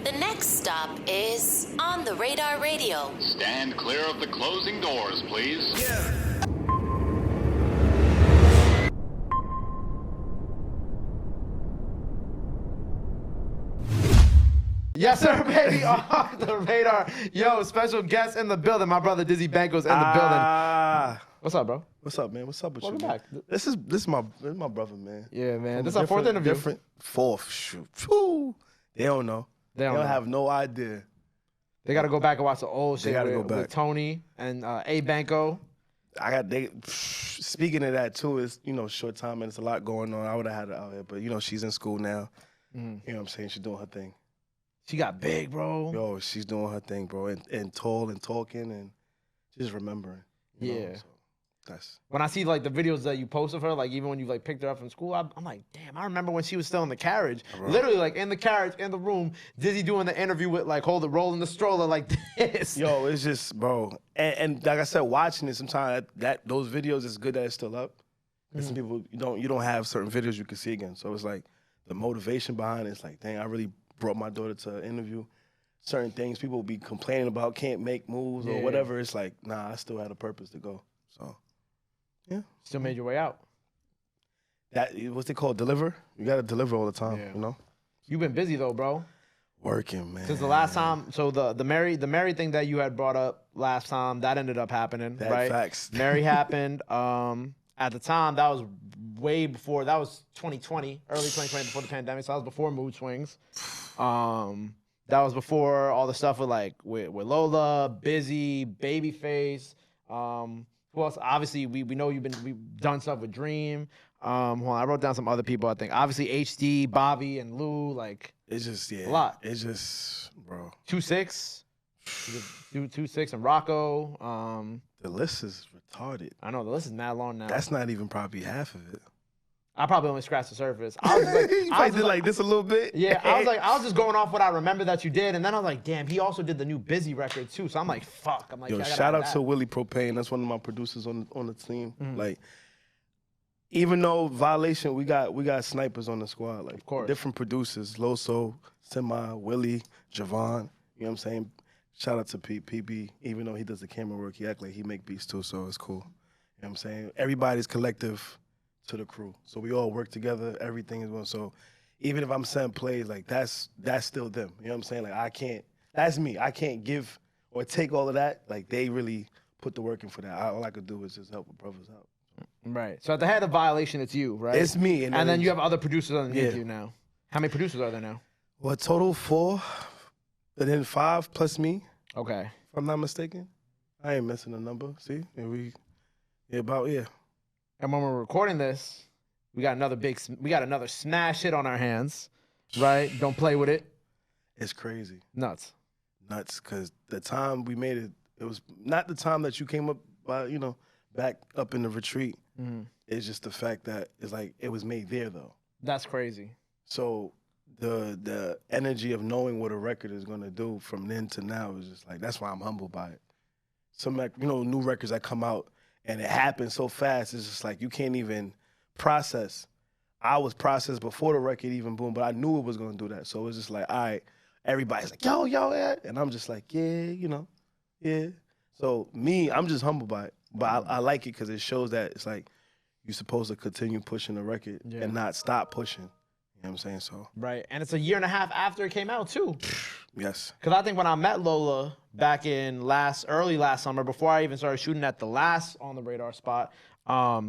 The next stop is On the Radar Radio. Stand clear of the closing doors, please. Yeah. Yes, sir, baby. Off the radar. Yo, special guest in the building. My brother Dizzy Banko's in the building. What's up, bro? What's up, man? What's up with Welcome you? back. Man? This is my brother, man. Yeah, man. From This is our fourth interview. Fourth. Shoot. Whew. They don't know. They don't know. have no idea. They got to go back and watch the old shit gotta with, go back. with Tony and A Banko. Speaking of that too, it's short time and it's a lot going on. I would have had it out here, but she's in school now. You know what I'm saying? She's doing her thing. She got big, bro. Yo, she's doing her thing, bro, and tall and talking and just remembering. You know? Yeah. So that's When I see like the videos that you post of her, like even when you like picked her up from school, I'm like, damn, I remember when she was still in the carriage. Bro. Literally like in the carriage, in the room, Dizzy doing the interview with like rolling the stroller like this. Yo, it's just, bro. And like I said, watching it sometimes those videos is good that it's still up. Because some people you don't have certain videos you can see again. So it's like the motivation behind it, it's like, dang, I really brought my daughter to an interview. Certain things people be complaining about, can't make moves or whatever. It's like, nah, I still had a purpose to go. So, yeah. Still made your way out. What's it called? Deliver? You got to deliver all the time, You've been busy though, bro. Working, man. Since the last time, so the Mary thing that you had brought up last time, that ended up happening, right? Facts. Mary happened. At the time, that was way before. That was 2020, early 2020, before the pandemic. So that was before Mood Swings. That was before all the stuff with Lola, Busy, Babyface. Who else? Obviously, we know we've done stuff with Dream. Hold on, I wrote down some other people. I think obviously HD, Bobby, and Lou. Like it's just a lot. It's just, bro. 2-6, 2-6, and Rocco. The list is retarded. I know the list is mad long now. That's not even probably half of it. I probably only scratched the surface. I was like, I did like this a little bit. Yeah, I was just going off what I remember that you did, and then I was like, damn, he also did the new Busy record too. So I'm like, fuck. I'm like, yo, shout out to Willie Propane. That's one of my producers on the team. Like, even though Violation, we got snipers on the squad. Like, of course, different producers: Loso, Semi, Willie, Javon. You know what I'm saying? Shout out to PB. Even though he does the camera work, he act like he make beats too, so it's cool. You know what I'm saying? Everybody's collective to the crew. So we all work together, everything is one. So even if I'm sending plays, like that's still them. You know what I'm saying? Like that's me. I can't give or take all of that. Like they really put the work in for that. All I could do is just help my brothers out. Right. So at the head of Violation, it's you, right? It's me. And then you have other producers underneath you now. How many producers are there now? Well, total 4, and then 5 plus me. Okay. If I'm not mistaken. I ain't missing a number. See? And And when we're recording this, we got another smash hit on our hands, right? Don't play with it. It's crazy. Nuts, because the time we made it, it was not the time that you came up by, back up in the retreat. It's just the fact that it's like it was made there though. That's crazy. So the energy of knowing what a record is gonna do from then to now is just like, that's why I'm humbled by it. Some new records that come out and it happens so fast, it's just like you can't even process. I was processed before the record even boomed, but I knew it was gonna do that. So it was just like, all right, everybody's like, yo, yeah. And I'm just like, yeah. So me, I'm just humbled by it. But I like it because it shows that it's like you're supposed to continue pushing the record and not stop pushing. You know what I'm saying? So right. And it's a year and a half after it came out too. Yes. Because I think when I met Lola back in early last summer, before I even started shooting at the last On the Radar spot, I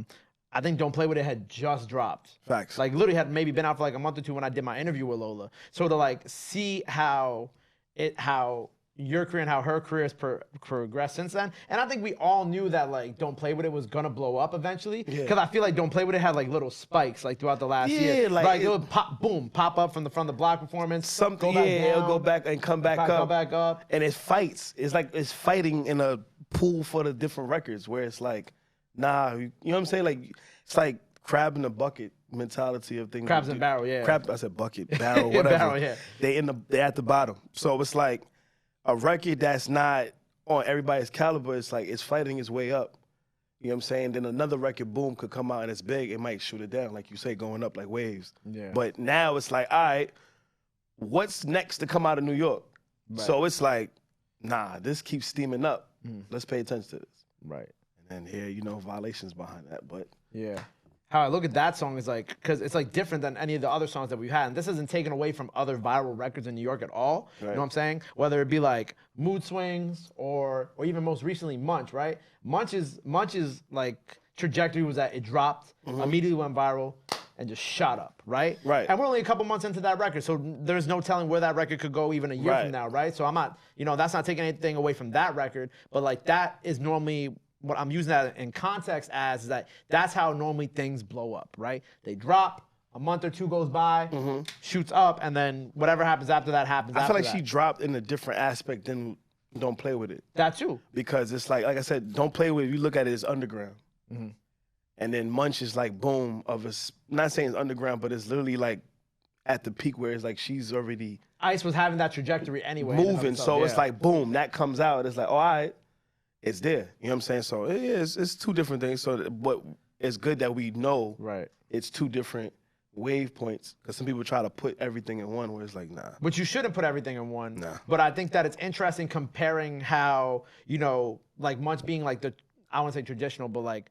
think Don't Play With It had just dropped. Facts. Like literally had maybe been out for like a month or two when I did my interview with Lola. So to like see how your career and how her career has progressed since then. And I think we all knew that like Don't Play With It was gonna blow up eventually. Because I feel like Don't Play With It had like little spikes like throughout the last year. Yeah, like it would pop up from the block performance. Something, it'll go back and come back up. Go back up. And it fights. It's like it's fighting in a pool for the different records where it's like, nah, you know what I'm saying? Like it's like crab in the bucket mentality of things. Crabs in barrel, yeah. I said bucket, barrel, whatever. Barrel, yeah. They're at the bottom. So it's like a record that's not on everybody's caliber, it's like it's fighting its way up. You know what I'm saying? Then another record, boom, could come out and it's big, it might shoot it down, like you say, going up like waves. Yeah. But now it's like, all right, what's next to come out of New York? Right. So it's like, nah, this keeps steaming up. Let's pay attention to this. Right. And then here, violations behind that. But Yeah. How I look at that song is like, because it's like different than any of the other songs that we've had. And this isn't taken away from other viral records in New York at all. You know what I'm saying? Whether it be like Mood Swings or even most recently Munch, right? Munch's like trajectory was that it dropped, immediately went viral, and just shot up, right? Right. And we're only a couple months into that record, so there's no telling where that record could go even a year from now, right? So I'm not, that's not taking anything away from that record, but like that is normally what I'm using that in context as is that's how normally things blow up, right? They drop, a month or two goes by, shoots up, and then whatever happens after that happens. I feel like she dropped in a different aspect than Don't Play With It. That too. Because it's like I said, Don't Play With It, you look at it as underground. And then Munch is like boom not saying it's underground, but it's literally like at the peak where it's like she's already Ice was having that trajectory anyway. moving. So it's like boom, that comes out. It's like, all right, it's there. You know what I'm saying? So it's two different things. So but it's good that we know it's two different wave points, because some people try to put everything in one where it's like, nah. But you shouldn't put everything in one. Nah. But I think that it's interesting comparing how, like Munch being like I wouldn't say traditional, but like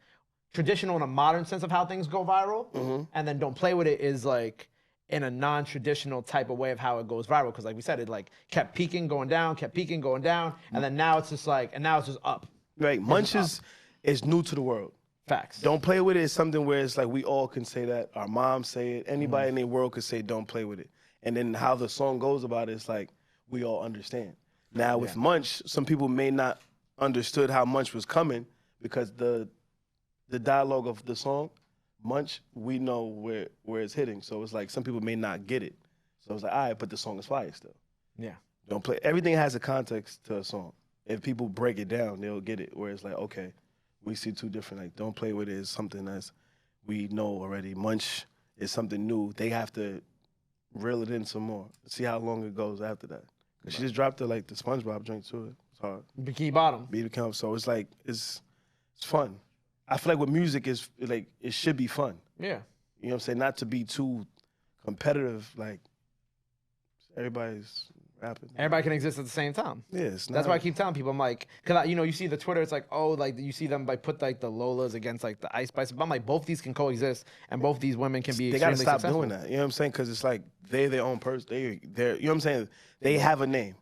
traditional in a modern sense of how things go viral, and then Don't Play With It is like in a non-traditional type of way of how it goes viral, because like we said, it like kept peaking, going down, and then now it's just like, and now it's just up. Right, Munch is new to the world. Facts. Don't Play With It is something where it's like we all can say that. Our moms say it. Anybody in the world could say Don't Play With It. And then how the song goes about it, it's like we all understand. Now with Munch, some people may not understood how Munch was coming, because the dialogue of the song, Munch, we know where it's hitting. So it's like some people may not get it. So it's like, all right, but the song is fire still. Yeah. Don't play. Everything has a context to a song. If people break it down, they'll get it. Where it's like, okay, we see two different. Like, Don't Play With It is something that's we know already. Munch is something new. They have to reel it in some more. See how long it goes after that. Cause she just dropped the SpongeBob joint to it. It's hard. Bikini Bottom. Beat the count. So it's like it's fun. I feel like with music is like it should be fun. Yeah. You know what I'm saying? Not to be too competitive. Like everybody's rapping. Everybody can exist at the same time. Yeah, it's not. That's why I keep telling people, I'm like, cause you see the Twitter, it's like, oh, like you see them like put like the Lolas against like the Ice Spice. But I'm like, both these can coexist, and both these women can be. They gotta extremely stop successful. doing that. You know what I'm saying? Because it's like they're their own person. They're you know what I'm saying? They have a name.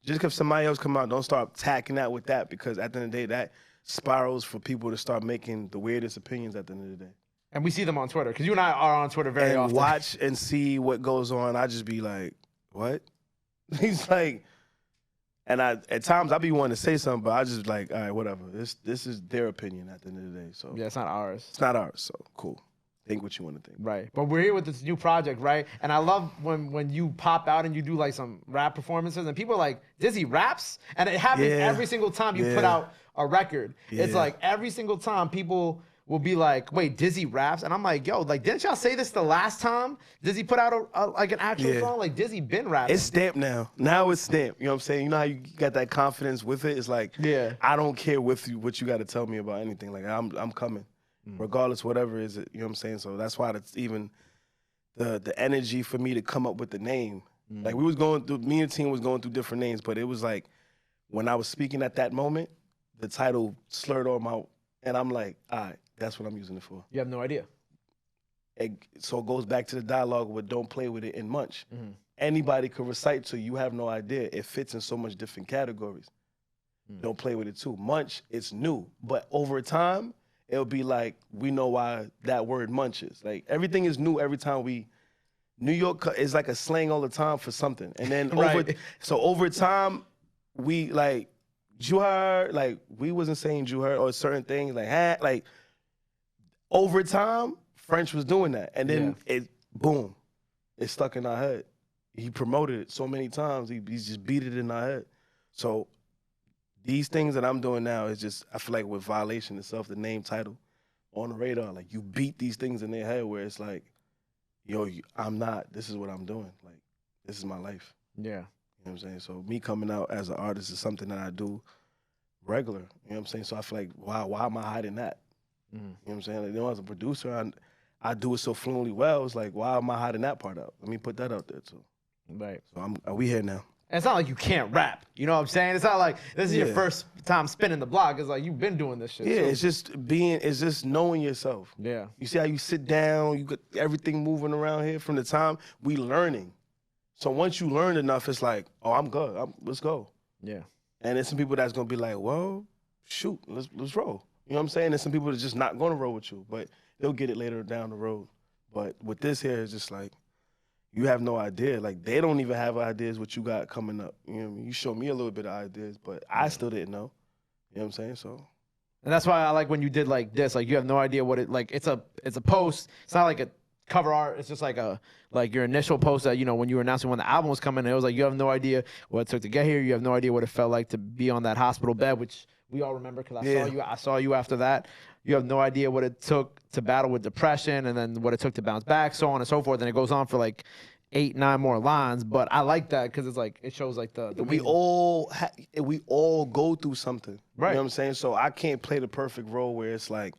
Just because somebody else come out, don't start attacking that with that, because at the end of the day, that spirals for people to start making the weirdest opinions at the end of the day. And we see them on Twitter, because you and I are on Twitter very often. Watch and see what goes on. I just be like, what? He's like, and at times I be wanting to say something, but I just like, all right, whatever. This is their opinion at the end of the day. So yeah, it's not ours. It's not ours. So cool. Think what you want to think. Right. But we're here with this new project, right? And I love when you pop out and you do like some rap performances and people are like, Dizzy raps? And it happens every single time you put out a record. It's like every single time people will be like, wait, Dizzy raps? And I'm like, yo, like, didn't y'all say this the last time Dizzy put out like an actual song? Like, Dizzy been rapping. It's stamped now. Now it's stamped. You know what I'm saying? You know how you got that confidence with it? It's like, I don't care with you what you got to tell me about anything. Like, I'm coming. Regardless, whatever is it, you know what I'm saying? So that's why it's even the energy for me to come up with the name. Like we was going through, me and the team was going through different names, but it was like when I was speaking at that moment, the title slurred on my, and I'm like, all right, that's what I'm using it for. You have no idea. So it goes back to the dialogue with Don't Play With It in Munch. Anybody could recite to you, have no idea. It fits in so much different categories. Don't Play With It too. Munch, it's new, but over time, it'll be like, we know why that word Munch is. Like, everything is new every time New York is like a slang all the time for something. And then over time, we like, Juhar, like, we wasn't saying Juhar or certain things, like, over time, French was doing that. And then boom, it stuck in our head. He promoted it so many times, he just beat it in our head. So, these things that I'm doing now is just, I feel like with Violation itself, the name title, On the Radar, like you beat these things in their head where it's like, yo, I'm not, this is what I'm doing. Like, this is my life. Yeah. You know what I'm saying? So me coming out as an artist is something that I do regular. You know what I'm saying? So I feel like, why am I hiding that? You know what I'm saying? Like, as a producer, I do it so fluently well. It's like, why am I hiding that part out? Let me put that out there too. Right. So we here now. And it's not like you can't rap. You know what I'm saying? It's not like this is your first time spinning the block. It's like you've been doing this shit. Yeah, too. it's just knowing yourself. Yeah. You see how you sit down, you got everything moving around here from the time we learning. So once you learn enough, it's like, oh, I'm good. Let's go. Yeah. And there's some people that's gonna be like, well, shoot, let's roll. You know what I'm saying? There's some people that's just not gonna roll with you, but they'll get it later down the road. But with this here, it's just like, you have no idea. Like, they don't even have ideas what you got coming up. You know what I mean? You showed me a little bit of ideas, but I still didn't know. You know what I'm saying? So. And that's why I like when you did like this. Like, you have no idea what it, like, it's a post. It's not like a cover art. It's just like your initial post that, you know, when you were announcing when the album was coming, it was like, you have no idea what it took to get here. You have no idea what it felt like to be on that hospital bed, which we all remember because I saw you after that. You have no idea what it took to battle with depression and then what it took to bounce back, so on and so forth. And it goes on for like 8-9 more lines. But I like that because it's like, it shows like the we all go through something. Right. You know what I'm saying? So I can't play the perfect role where it's like,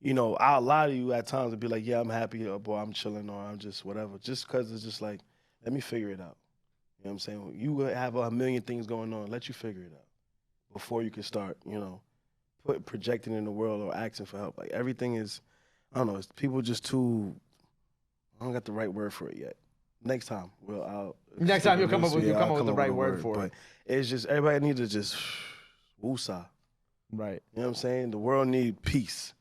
you know, I'll lie to you at times and be like, yeah, I'm happy, or boy, I'm chilling, or I'm just whatever. Just because it's just like, let me figure it out. You know what I'm saying? You have a million things going on. Let you figure it out before you can start, you know, projecting in the world or asking for help. Like, everything is, I don't know, it's people just too, I don't got the right word for it yet. Next time, next time you'll come up with the right word for it. It's just, everybody needs to just woosah. Right. You know what I'm saying? The world needs peace.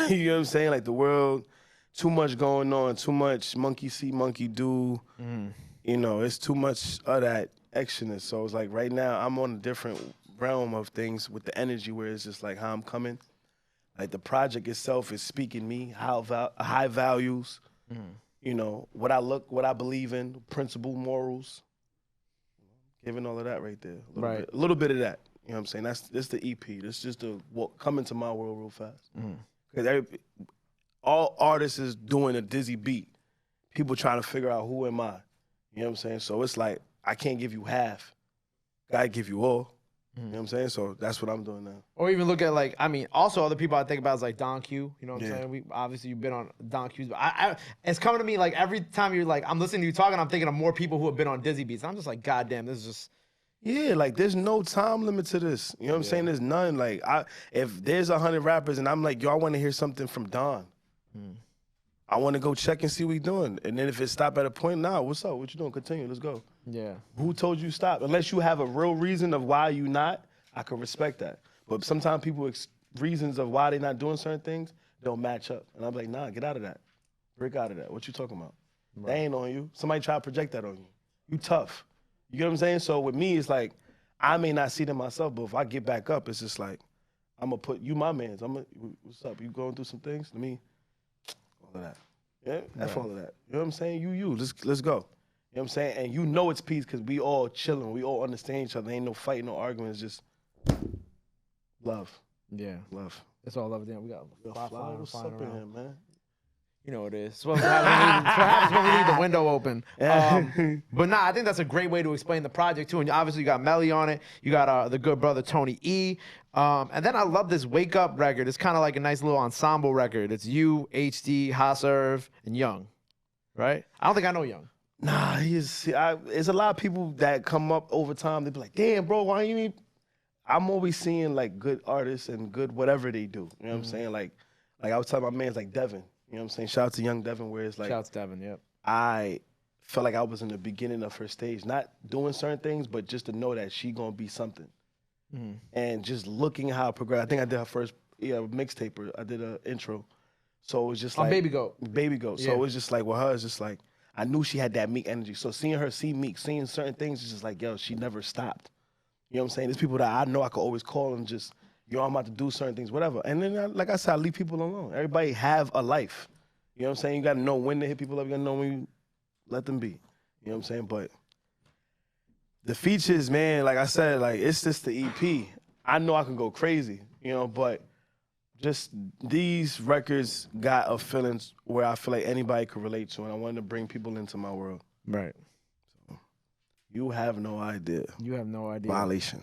You know what I'm saying? Like, the world, too much going on, too much monkey see, monkey do. Mm-hmm. You know, it's too much of that extraness. So it's like right now I'm on a different realm of things with the energy where it's just like how I'm coming. Like, the project itself is speaking me, high values, you know, what I believe in, principle, morals. Giving all of that right there. A little bit of that. You know what I'm saying? That's the EP. That's just come into my world real fast. Because all artists is doing a dizzy beat. People trying to figure out who am I. You know what I'm saying? So it's like, I can't give you half. Gotta give you all. You know what I'm saying? So that's what I'm doing now. Or even look at, like, I mean, also other people I think about is like Don Q. You know what I'm saying? Obviously you've been on Don Q's, but it's coming to me like every time you're like, I'm listening to you talking, I'm thinking of more people who have been on Dizzy Beats. I'm just like, God damn, this is just. Yeah, like, there's no time limit to this. You know what I'm saying? There's none. Like, if there's 100 rappers and I'm like, yo, I want to hear something from Don. I want to go check and see what he's doing. And then if it stop at a point, nah, what's up? What you doing? Continue. Let's go. Yeah. Who told you stop? Unless you have a real reason of why you not, I could respect that. But sometimes people reasons of why they not doing certain things don't match up. And I'm like, nah, get out of that. Break out of that. What you talking about? Right. That ain't on you. Somebody try to project that on you. You tough. You get what I'm saying? So with me, it's like, I may not see them myself, but if I get back up, it's just like, I'm going to put you my mans. What's up? You going through some things? Let me, all of that. Yeah, that's all of that. You know what I'm saying? Let's go. You know what I'm saying? And you know it's peace because we all chilling. We all understand each other. Ain't no fight, no argument. It's just love. Yeah. Love. It's all love. Damn, we got what's up in here, man? You know what it is. It's what happens when we leave the window open. But nah, I think that's a great way to explain the project too. And obviously you got Melly on it. You got the good brother Tony E. And then I love this Wake Up record. It's kind of like a nice little ensemble record. It's you, HD, Haserv, and Young. Right? I don't think I know Young. Nah, there's a lot of people that come up over time. They be like, damn, bro, why you ain't... I'm always seeing like good artists and good whatever they do. You know what I'm saying? Like I was telling my man's like Devin. You know what I'm saying? Shout out to Young Devin, where it's like... Shout out to Devin, yep. I felt like I was in the beginning of her stage. Not doing certain things, but just to know that she gonna be something. And just looking how it progressed. I think I did her first mixtape. I did an intro. So it was just like... Baby Goat. Baby Goat. So it was just like, with her, it's just like, I knew she had that Meek energy. So seeing her see Meek, seeing certain things, it's just like, yo, she never stopped. You know what I'm saying? There's people that I know I could always call and just... Yo, I'm about to do certain things, whatever. And then, like I said, I leave people alone. Everybody have a life. You know what I'm saying? You got to know when to hit people up. You got to know when you let them be. You know what I'm saying? But the features, man, like I said, like, it's just the EP. I know I can go crazy, you know, but just these records got a feeling where I feel like anybody could relate to, and I wanted to bring people into my world. Right. So, you have no idea. You have no idea. Violation.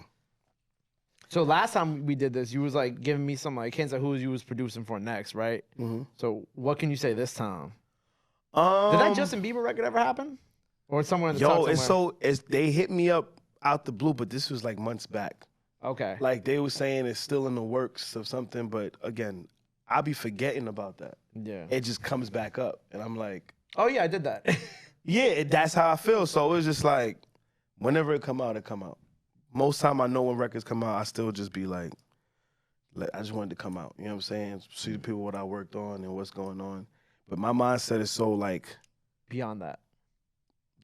So last time we did this, you was like giving me some like hints of who you was producing for next, right? So what can you say this time? Did that Justin Bieber record ever happen? Or somewhere in the Yo, tuck they hit me up out the blue, but this was like months back. Okay. Like they were saying it's still in the works of something, but again, I'll be forgetting about that. Yeah. It just comes back up, and I'm like, Oh yeah, I did that. yeah, that's how I feel. So it was just like, whenever it come out, it come out. Most time I know when records come out, I still just be like, I just wanted to come out. You know what I'm saying? See the people what I worked on and what's going on. But my mindset is so like, Beyond that.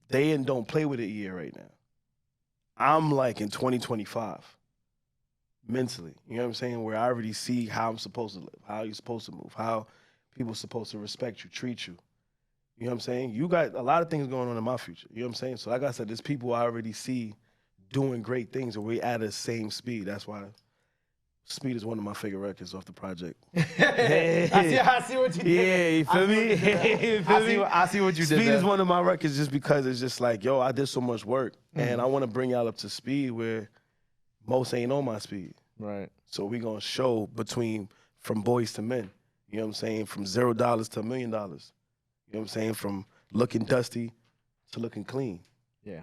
they don't play with it yet right now. I'm like in 2025, mentally. You know what I'm saying? Where I already see how I'm supposed to live, how you're supposed to move, how people supposed to respect you, treat you. You know what I'm saying? You got a lot of things going on in my future. You know what I'm saying? So like I said, there's people I already see doing great things, and we're at the same speed. That's why Speed is one of my favorite records off the project. I see what you did. Yeah, you feel me? You feel me? I see what you did. Speed there. is one of my records just because it's just like, yo, I did so much work, and I want to bring y'all up to speed where most ain't on my speed. Right. So we gonna show from boys to men. You know what I'm saying? From $0 to $1 million. You know what I'm saying? From looking dusty to looking clean. Yeah.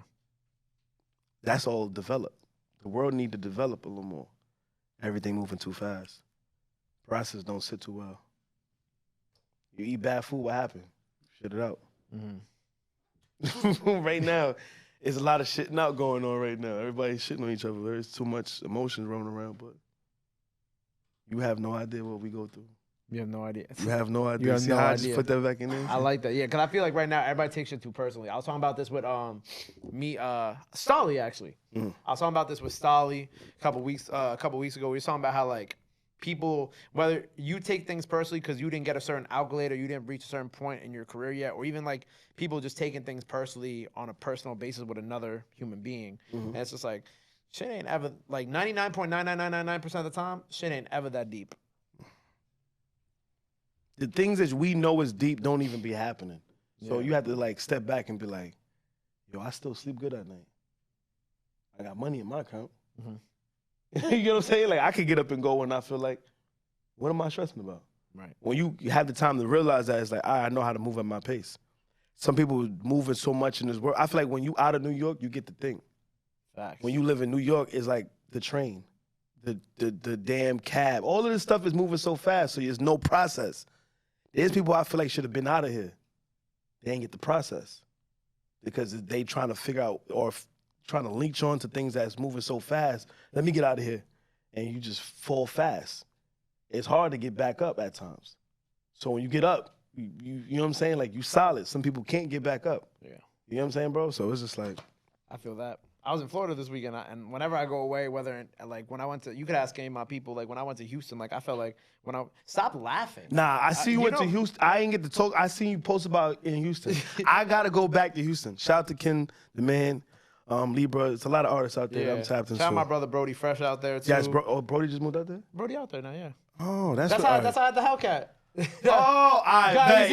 That's all developed. The world need to develop a little more. Everything moving too fast. Process don't sit too well. You eat bad food, what happened? Shit it out. Right now, there's a lot of shitting out going on right now. Everybody's shitting on each other. There's too much emotions running around, but you have no idea what we go through. You have no idea. You have no idea. You have See no how I idea. just put that back in there? I like that. Yeah, because I feel like right now everybody takes shit too personally. I was talking about this with Stolly actually. I was talking about this with Stolly a couple weeks ago. We were talking about how like people, whether you take things personally because you didn't get a certain accolade or you didn't reach a certain point in your career yet, or even like people just taking things personally on a personal basis with another human being. And it's just like shit ain't ever like 99.99999% of the time, shit ain't ever that deep. The things that we know is deep don't even be happening. So Yeah. you have to like step back and be like, yo, I still sleep good at night. I got money in my account. You know what I'm saying? Like I could get up and go and I feel like, what am I stressing about? Right. When you have the time to realize that, it's like, I know how to move at my pace. Some people moving so much in this world. I feel like when you out of New York, you get the thing. Facts. When you live in New York, it's like the train, the damn cab. All of this stuff is moving so fast, so there's no process. There's people I feel like should have been out of here. They ain't get the process because they trying to figure out or trying to leech on to things that's moving so fast. Let me get out of here. And you just fall fast. It's hard to get back up at times. So when you get up, you know what I'm saying? Like you solid. Some people can't get back up. Yeah. You know what I'm saying, bro? So it's just like. I feel that. I was in Florida this weekend, and whenever I go away, like when I went to, you could ask any of my people, like when I went to Houston, like I felt like stop laughing. Nah, I see you went to Houston. I ain't get to talk. I seen you post about in Houston. I gotta go back to Houston. Shout out to Ken, the man, Libra. It's a lot of artists out there that I'm tapped into. Shout out my brother Brody Fresh out there too. Yes, Brody just moved out there? Brody out there now, yeah. Oh, that's how I had the Hellcat. Oh, I bet.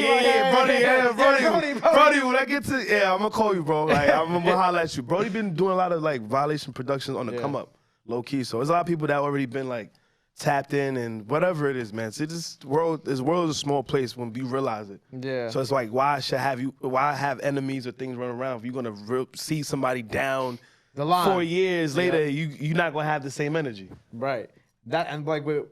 Brody. Brody, when I get to, I'm gonna call you, bro. Like, I'm gonna holler at you. Brody been doing a lot of like violation productions on the come up, low key. So there's a lot of people that already been like tapped in and whatever it is, man. See, this world is a small place when you realize it. Yeah. So it's like, why have enemies or things running around? If you're gonna see somebody down the line 4 years later, you're not gonna have the same energy. Right. That and like with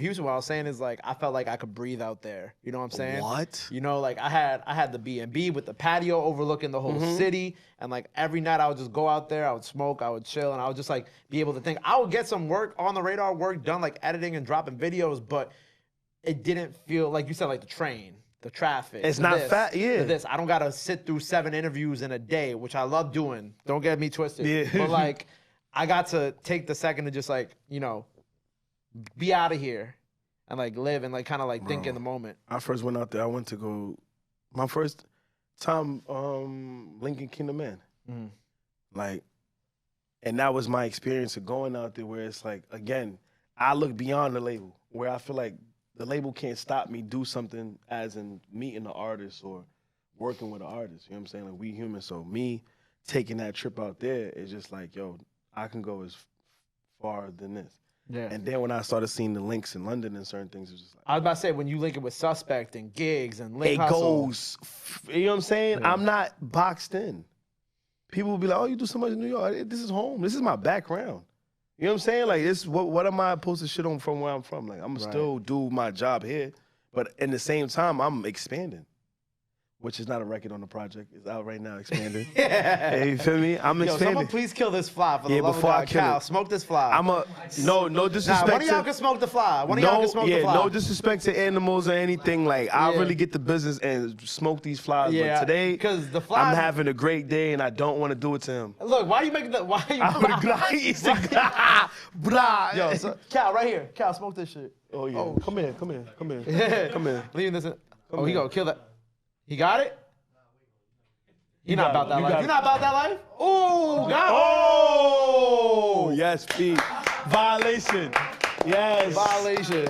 Houston, what I was saying is like I felt like I could breathe out there. You know what I'm saying? What? You know, like I had the B&B with the patio overlooking the whole city, and like every night I would just go out there, I would smoke, I would chill, and I would just like be able to think. I would get some work on the radar work done, like editing and dropping videos, but it didn't feel like you said, like the train, the traffic. It's not fat, yeah. This I don't gotta sit through 7 interviews in a day, which I love doing. Don't get me twisted. Yeah. But like I got to take the second to just like, you know, be out of here and like live and like kind of like think in the moment. I first went out there. I went to go my first time Lincoln Kingdom Man. Like, and that was my experience of going out there where it's like, again, I look beyond the label where I feel like the label can't stop me do something as in meeting the artist or working with an artist. You know what I'm saying? Like we humans. So me taking that trip out there is just like, yo, I can go as far than this. Yeah. And then when I started seeing the links in London and certain things, it was just like, I was about to say, when you link it with Suspect and Gigs and Link it Hustle. goes, you know what I'm saying? I'm not boxed in. People will be like, oh, you do so much in New York. This is home. This is my background. You know what I'm saying? Like, this, what am I supposed to shit on from where I'm from? Like, I'm going to still do my job here, but in the same time, I'm expanding, which is not a record on the project. It's out right now, expanding. Yeah, you feel me? I'm Yo, expanding. someone please kill this fly for the love of before I God. kill Cal, it. smoke this fly. No disrespect. Nah, one of y'all can smoke the fly. One of y'all can smoke the fly. No disrespect to animals or anything. Like, I really get the business and smoke these flies. Yeah, but today, because the fly. I'm having a great day and I don't want to do it to him. Look, why are you making the? Why are you? Yo, so, Cal, right here. Cal, smoke this shit. Oh yeah. Oh, come here. Come here. Leaving this. He gonna kill that. He got it. You're not about that life. You're not about that life? Ooh, God. Oh, yes, Pete. Violation. Yes. Violation.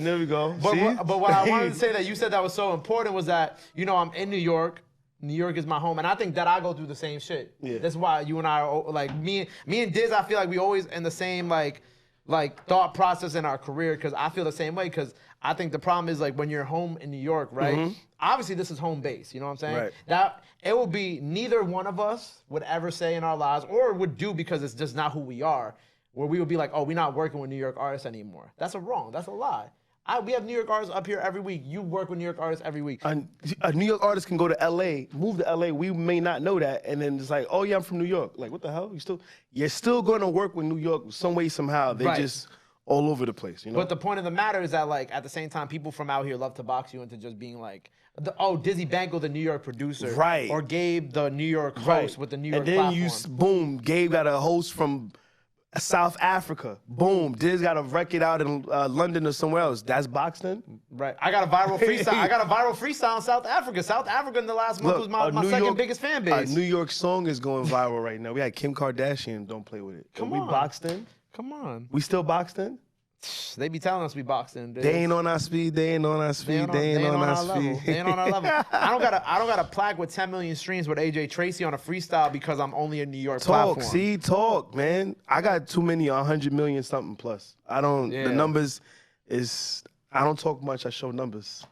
There we go. But what I wanted to say that you said that was so important was that, you know, I'm in New York. New York is my home, and I think that I go through the same shit. Yeah. That's why you and I are like me and Diz. I feel like we always in the same like thought process in our career, because I feel the same way. Because I think the problem is like when you're home in New York, right? Mm-hmm. Obviously, this is home base. You know what I'm saying? Right. That it will be neither one of us would ever say in our lives, or would do because it's just not who we are, where we would be like, oh, we're not working with New York artists anymore. That's a wrong. That's a lie. We have New York artists up here every week. You work with New York artists every week. A New York artist can go to L.A., move to L.A. We may not know that, and then it's like, oh yeah, I'm from New York. Like, what the hell? You're still going to work with New York some way somehow. They just all over the place, you know. But the point of the matter is that, like, at the same time, people from out here love to box you into just being like, Dizzy Banko, the New York producer, right? Or Gabe, the New York host with the New York platform. And platform. then boom, Gabe got a host from South Africa. Boom, Diz got a record out in London or somewhere else. That's Boxton. Right. I got a viral freestyle. I got a viral freestyle in South Africa. South Africa in the last month was my second biggest fan base. A New York song is going viral right now. We had Kim Kardashian. Don't play with it. Come on. We Boxton. Come on. We still Boxton. They be telling us we Boxton. They ain't on our speed. They ain't on our speed. They ain't on our speed. They ain't on our level. I don't got a plaque with 10 million streams with AJ Tracy on a freestyle because I'm only a New York platform. Talk, man. I got too many 100 million something plus. I don't. The numbers is. I don't talk much. I show numbers.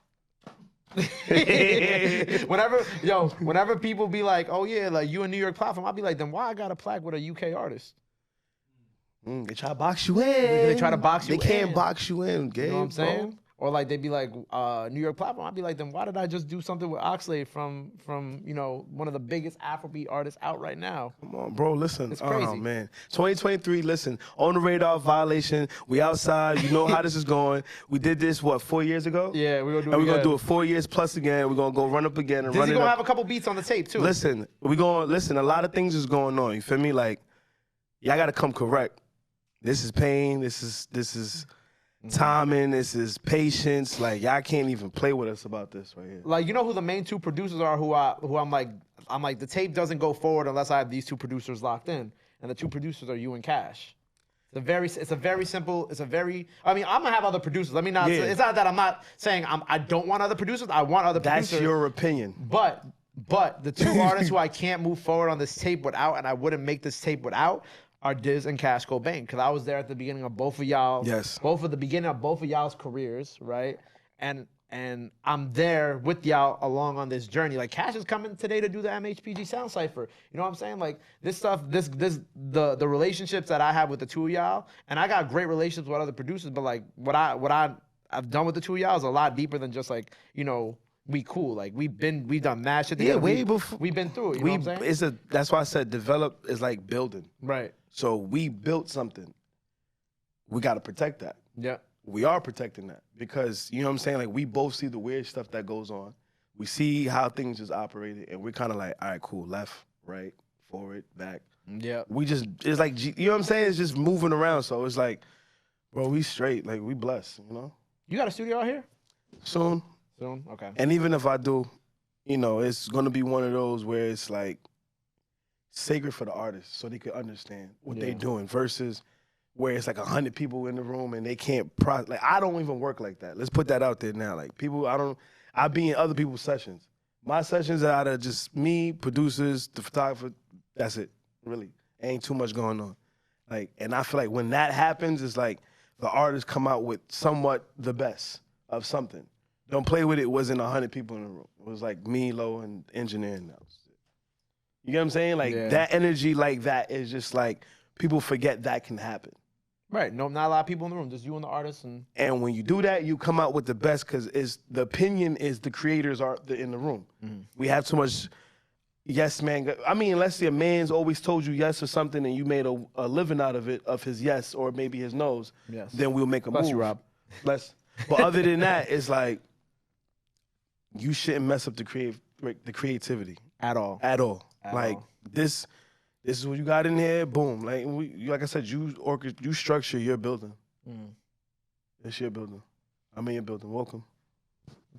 whenever people be like, oh yeah, like you a New York platform, I'll be like, then why I got a plaque with a UK artist? They try to box you in. They try to box you in. They can't box you in, Gabe. You know what I'm saying? Bro. Or like they be like, New York platform. I'd be like, then why did I just do something with Oxlade from you know, one of the biggest Afrobeat artists out right now? Come on, bro. Listen. It's crazy. Oh man. 2023. Listen. On the radar, Violation. We outside. You know how this is going. We did this 4 years ago? Yeah, we're gonna do it. And we're again. gonna do it 4 years plus again. We're gonna go run up again and Dizzy run it gonna up. have a couple beats on the tape too. Listen. A lot of things is going on. You feel me? Like, y'all gotta come correct. This is pain. This is timing. This is patience. Like, y'all can't even play with us about this right here. Like, you know who the main two producers are? Who I'm like the tape doesn't go forward unless I have these two producers locked in, and the two producers are you and Cash. I mean, I'm gonna have other producers. Let me not. Yeah. It's not that I'm not saying I don't want other producers. I want other producers. That's your opinion. But the two artists who I can't move forward on this tape without, and I wouldn't make this tape without, are Diz and Cash Cobain, because I was there at the beginning of both of y'all. Yes. The beginning of both of y'all's careers, right? And I'm there with y'all along on this journey. Like, Cash is coming today to do the MHPG Sound Cypher. You know what I'm saying? Like, this stuff, the relationships that I have with the two of y'all, and I got great relationships with other producers, but like what I've done with the two of y'all is a lot deeper than just like, you know, we cool. Like, we've done mad shit together. Yeah, way before. We've been through it. You know what I'm saying? That's why I said develop is like building. Right. So we built something. We got to protect that. Yeah. We are protecting that because, you know what I'm saying? Like, we both see the weird stuff that goes on. We see how things just operated, and we're kind of like, all right, cool, left, right, forward, back. Yeah. It's like, you know what I'm saying? It's just moving around. So it's like, bro, we straight. Like, we blessed, you know? You got a studio out here? Soon. Okay. And even if I do, you know, it's going to be one of those where it's like sacred for the artist so they can understand what they're doing versus where it's like 100 people in the room and they can't like, I don't even work like that. Let's put that out there now. Like, people, I be in other people's sessions. My sessions are out of just me, producers, the photographer. That's it, really. Ain't too much going on. Like, and I feel like when that happens, it's like the artists come out with somewhat the best of something. Don't Play With It wasn't 100 people in the room. It was like me, Lola, and engineer, and that was it. You get what I'm saying? Like that energy like that is just like people forget that can happen. Right. No, not a lot of people in the room. Just you and the artist. And when you do that, you come out with the best because the opinion is the creators are in the room. Mm-hmm. We have too much yes man. I mean, let's say a man's always told you yes or something and you made a living out of it, of his yes or maybe his no's. Yes. Then we'll make a move. You, Rob. But other than that, it's like you shouldn't mess up the creativity at all. At all. This is what you got in here. Boom. Like I said, you structure your building. Mm. It's your building. I'm in your building. Welcome.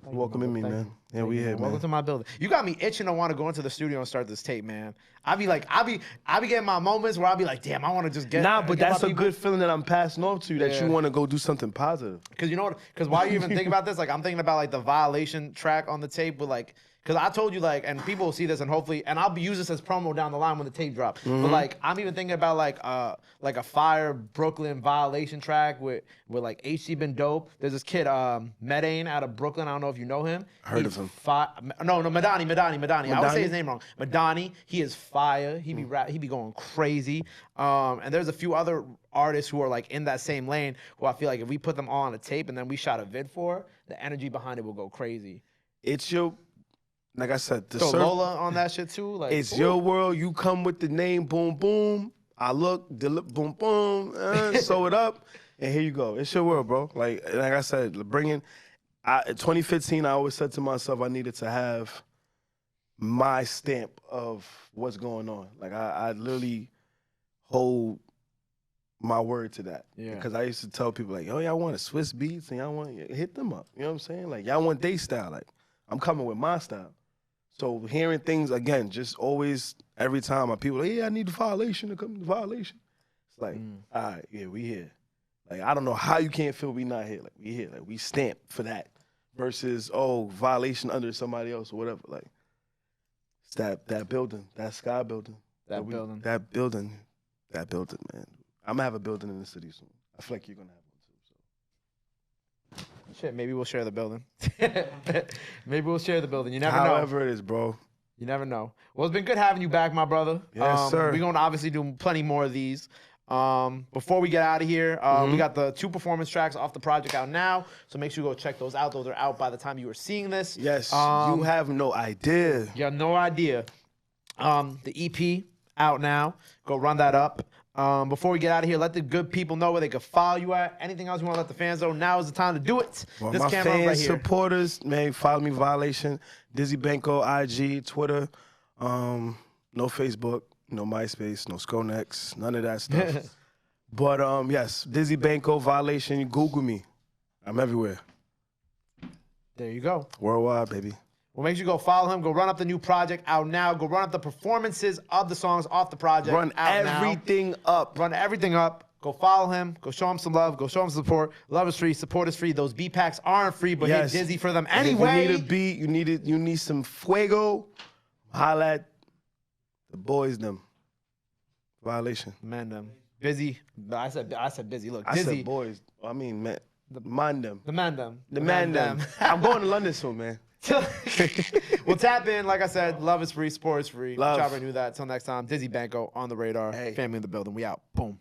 Welcome in me, man. Yeah, we here, man. Welcome to my building. You got me itching to want to go into the studio and start this tape, man. I be getting my moments where I be like, damn, I want to just get. Nah, but that's a good feeling that I'm passing off to you, that you want to go do something positive. Because you know what? Because while you even think about this, like I'm thinking about like the Violation track on the tape with like. Because I told you, like, and people will see this and hopefully, and I'll use this as promo down the line when the tape drops. Mm-hmm. But like, I'm even thinking about like a fire Brooklyn Violation track with like HC been dope. There's this kid, Medane out of Brooklyn. I don't know if you know him. Heard of him. No, Madani. I always say his name wrong. Madani. He is fire. He be going crazy. And there's a few other artists who are like in that same lane who I feel like if we put them all on a tape and then we shot a vid for, the energy behind it will go crazy. It's your. Like I said, Lola on that shit too. Like it's your world. You come with the name, boom, boom. I look, boom, boom. Sew it up, and here you go. It's your world, bro. Like I said, in 2015, I always said to myself, I needed to have my stamp of what's going on. Like I literally hold my word to that. Yeah. Because I used to tell people like, oh, y'all want a Swiss beats and y'all want hit them up. You know what I'm saying? Like y'all want they style. Like I'm coming with my style. So hearing things, again, just always, every time my people, like, yeah, I need the Violation to come to the Violation. It's like, all right, yeah, we here. Like, I don't know how you can't feel we not here. Like, we here. Like, we stamped for that. Versus, Violation under somebody else or whatever. Like, it's that building, that sky building. That building, man. I'm going to have a building in the city soon. I feel like you're going to have one too. So. Shit, maybe we'll share the building. Maybe we'll share the building. You never know. However it is, bro. You never know. Well, it's been good having you back, my brother. Yes, sir. We're going to obviously do plenty more of these. Before we get out of here, we got the 2 performance tracks off the project out now. So make sure you go check those out. Those are out by the time you are seeing this. Yes, you have no idea. You have no idea. The EP out now. Go run that up. Before we get out of here, let the good people know where they can follow you at. Anything else you want to let the fans know? Now is the time to do it. Well, this my camera fans, right here. Supporters, man, follow me, Violation, Dizzy Banko, IG, Twitter, no Facebook, no MySpace, no Skonex, none of that stuff. But yes, Dizzy Banko, Violation, Google me. I'm everywhere. There you go. Worldwide, baby. Well, make sure you go follow him. Go run up the new project out now. Go run up the performances of the songs off the project Run everything up. Run everything up. Go follow him. Go show him some love. Go show him some support. Love is free. Support is free. Those beat packs aren't free, but hit Dizzy for them anyway. If you need a beat, you need some fuego, holla at the boys, them. Violation. Man, them. Busy. I said busy. Look, Dizzy. I said boys. I mean, man. The man them. The man them. The man them. I'm going to London soon, man. We'll tap in. Like I said, love is free, sport is free. Love. Chopper knew that. Till next time, Dizzy Banko on the radar. Hey. Family in the building. We out. Boom.